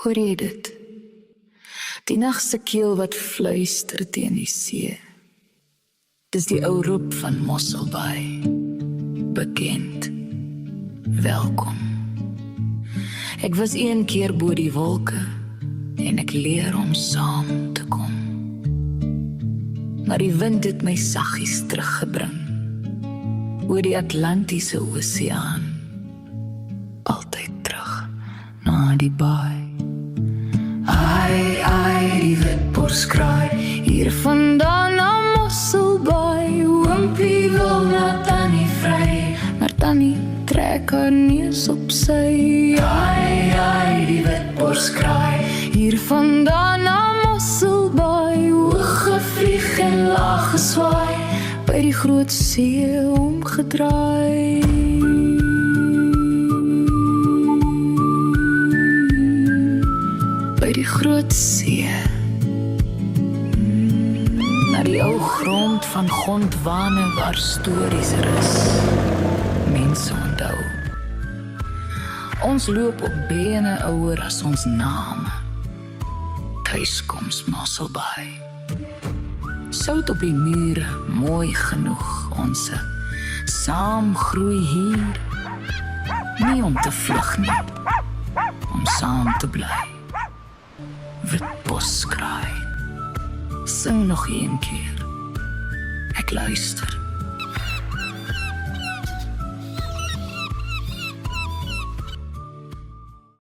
Hoor jy dit? Die nagse keel wat fluister teen die see. Dis die ou roep van Mosselbaai. Bekend. Welkom. Ek was een keer bo die wolke en ek leer om saam te kom. Maar die wind het my saggies teruggebring oor die Atlantiese Oseaan. Altyd terug na die baai. Ai, ai, die witborskraai, hier vandaan na Mosselbaai. Oompie wil na Tannie vry, maar Tannie trek haar neus op sy. Ai, ai, die witborskraai, hier vandaan na Mosselbaai. Hoog gevlieg en laag geswaai, by die groot see omgedraai. By die groot see, na die ou grond van Gondwane waar stories rus, mense onthou. Ons loop op bene ouer as ons name. Thuiskoms Mosselbaai. Sout op die mure, mooi genoeg, ons saam groei hier. Nie om te vlug nie, om saam te bly. Witboskraai, sing nog een keer. Ek luister.